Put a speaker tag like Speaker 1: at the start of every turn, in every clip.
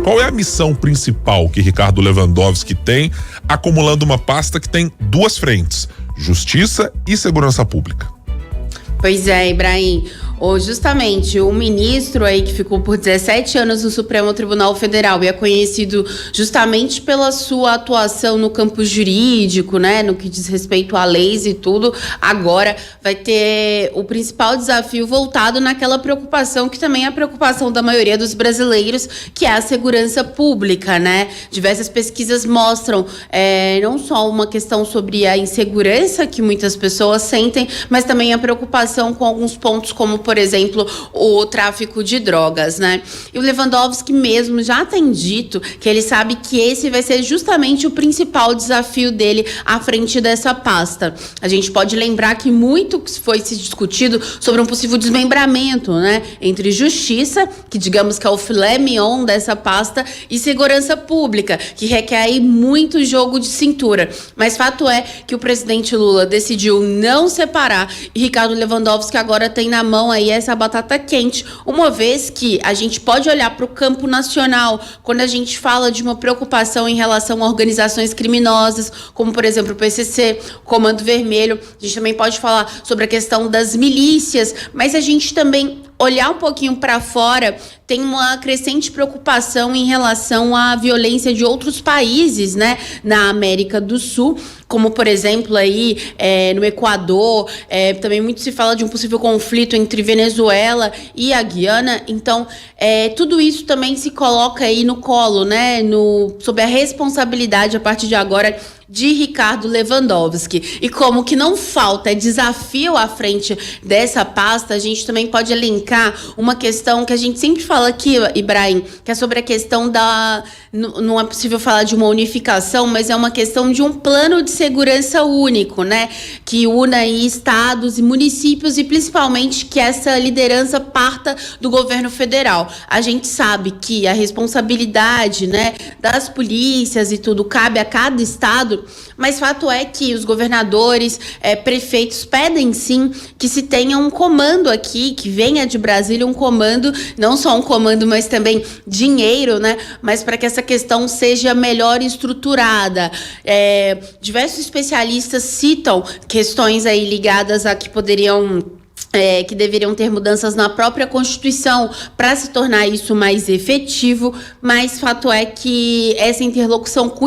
Speaker 1: Qual é a missão principal que Ricardo Lewandowski tem, acumulando uma pasta que tem duas frentes: Justiça e Segurança Pública?
Speaker 2: Pois é, Ibrahim. Justamente o ministro aí que ficou por 17 anos no Supremo Tribunal Federal e é conhecido justamente pela sua atuação no campo jurídico, né, no que diz respeito a leis e tudo, agora vai ter o principal desafio voltado naquela preocupação que também é a preocupação da maioria dos brasileiros, que é a segurança pública, né? Diversas pesquisas mostram não só uma questão sobre a insegurança que muitas pessoas sentem, mas também a preocupação com alguns pontos como, por exemplo, o tráfico de drogas, né? E o Lewandowski mesmo já tem dito que ele sabe que esse vai ser justamente o principal desafio dele à frente dessa pasta. A gente pode lembrar que muito foi se discutido sobre um possível desmembramento, né? Entre justiça, que digamos que é o filé mignon dessa pasta, e segurança pública, que requer aí muito jogo de cintura. Mas fato é que o presidente Lula decidiu não separar e Ricardo Lewandowski agora tem na mão aí essa batata quente, uma vez que a gente pode olhar para o campo nacional quando a gente fala de uma preocupação em relação a organizações criminosas, como por exemplo o PCC, Comando Vermelho. A gente também pode falar sobre a questão das milícias, mas a gente também olhar um pouquinho para fora, tem uma crescente preocupação em relação à violência de outros países, né, na América do Sul, como por exemplo aí no Equador, também muito se fala de um possível conflito entre Venezuela e a Guiana. Então tudo isso também se coloca aí no colo, né, sob a responsabilidade a partir de agora de Ricardo Lewandowski. E como que não falta desafio à frente dessa pasta, a gente também pode elencar uma questão que a gente sempre fala aqui, Ibrahim, que é sobre a questão não é possível falar de uma unificação, mas é uma questão de um plano de segurança único, né? Que una aí estados e municípios e principalmente que essa liderança parta do governo federal. A gente sabe que a responsabilidade, né, das polícias e tudo cabe a cada estado, mas fato é que os governadores, prefeitos pedem sim que se tenha um comando aqui, que venha de Brasília um comando, não só um comando, mas também dinheiro, né? Mas para que essa questão seja melhor estruturada. Diversos especialistas citam questões aí ligadas a que que deveriam ter mudanças na própria Constituição para se tornar isso mais efetivo, mas fato é que essa interlocução com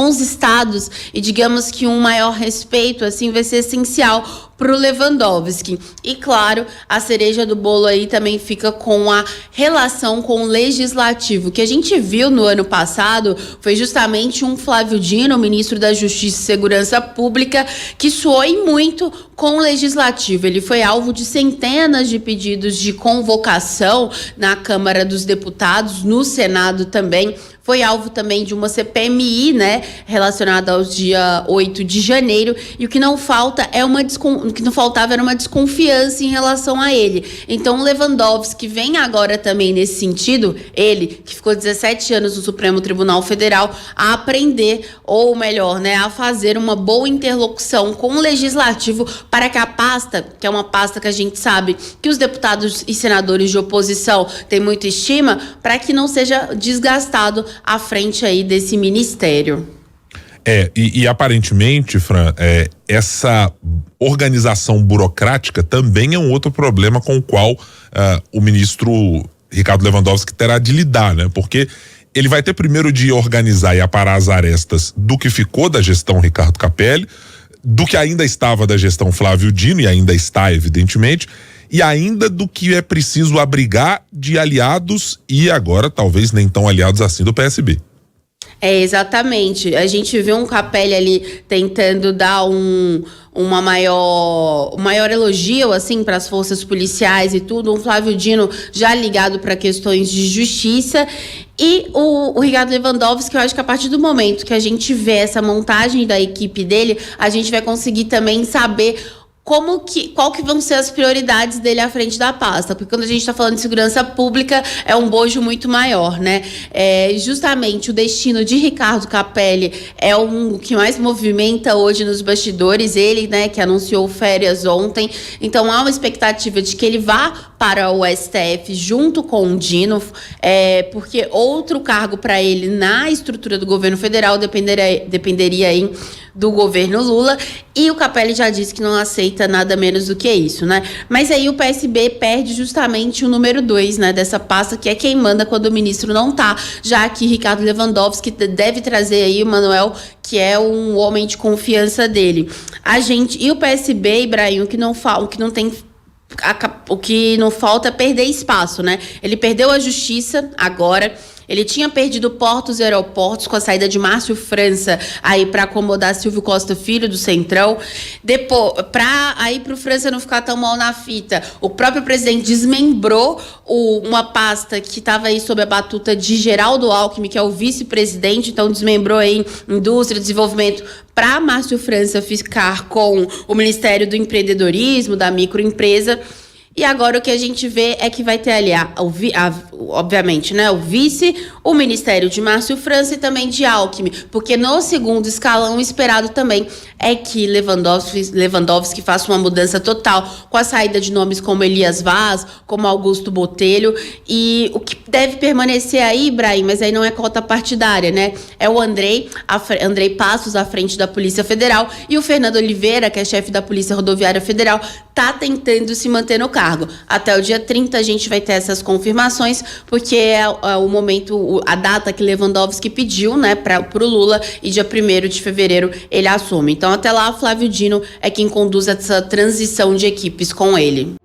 Speaker 2: os estados e digamos que um maior respeito assim vai ser essencial para o Lewandowski. E claro, a cereja do bolo aí também fica com a relação com o legislativo, que a gente viu no ano passado, foi justamente um Flávio Dino, ministro da Justiça e Segurança Pública, que soou muito com o legislativo. Ele foi alvo de centenas de pedidos de convocação na Câmara dos Deputados, no Senado também. Foi alvo também de uma CPMI, né, relacionada ao dia 8 de janeiro, e o que não falta o que não faltava era uma desconfiança em relação a ele. Então, Lewandowski vem agora também nesse sentido, ele que ficou 17 anos no Supremo Tribunal Federal, a aprender, ou melhor, né, a fazer uma boa interlocução com o Legislativo para que a pasta, que é uma pasta que a gente sabe que os deputados e senadores de oposição têm muita estima, para que não seja desgastado à frente aí desse ministério.
Speaker 1: E aparentemente, Fran, essa organização burocrática também é um outro problema com o qual o ministro Ricardo Lewandowski terá de lidar, né? Porque ele vai ter primeiro de organizar e aparar as arestas do que ficou da gestão Ricardo Capelli, do que ainda estava da gestão Flávio Dino, e ainda está, evidentemente, e ainda do que é preciso abrigar de aliados e agora talvez nem tão aliados assim do PSB.
Speaker 2: Exatamente. A gente viu um Capelli ali tentando dar um maior elogio assim para as forças policiais e tudo, um Flávio Dino já ligado para questões de justiça. E o Ricardo Lewandowski, eu acho que a partir do momento que a gente vê essa montagem da equipe dele, a gente vai conseguir também saber qual que vão ser as prioridades dele à frente da pasta, porque quando a gente está falando de segurança pública é um bojo muito maior, né? Justamente o destino de Ricardo Capelli é o que mais movimenta hoje nos bastidores, ele, né, que anunciou férias ontem, então há uma expectativa de que ele vá para o STF junto com o Dino, porque outro cargo para ele na estrutura do governo federal dependeria aí do governo Lula, e o Capelli já disse que não aceita nada menos do que isso, né? Mas aí o PSB perde justamente o número 2, né, dessa pasta, que é quem manda quando o ministro não tá, já que Ricardo Lewandowski deve trazer aí o Manuel, que é um homem de confiança dele. E o PSB, Ibrahim, o que não falta é perder espaço, né? Ele perdeu a justiça agora. Ele tinha perdido portos e aeroportos com a saída de Márcio França aí para acomodar Silvio Costa Filho do Centrão. Depois, para o França não ficar tão mal na fita, o próprio presidente desmembrou uma pasta que estava aí sob a batuta de Geraldo Alckmin, que é o vice-presidente, então desmembrou aí indústria, desenvolvimento, para Márcio França ficar com o Ministério do Empreendedorismo, da microempresa. E agora o que a gente vê é que vai ter ali, obviamente, né, o vice, o Ministério de Márcio França e também de Alckmin, porque no segundo escalão esperado também é que Lewandowski faça uma mudança total com a saída de nomes como Elias Vaz, como Augusto Botelho, e o que deve permanecer aí, Ibrahim, mas aí não é cota partidária, né, é o Andrei Passos à frente da Polícia Federal, e o Fernando Oliveira, que é chefe da Polícia Rodoviária Federal, tá tentando se manter no cargo. Até o dia 30 a gente vai ter essas confirmações, porque é o momento, a data que Lewandowski pediu, né, pro Lula, e dia 1º de fevereiro ele assume. Então até lá, Flávio Dino é quem conduz essa transição de equipes com ele.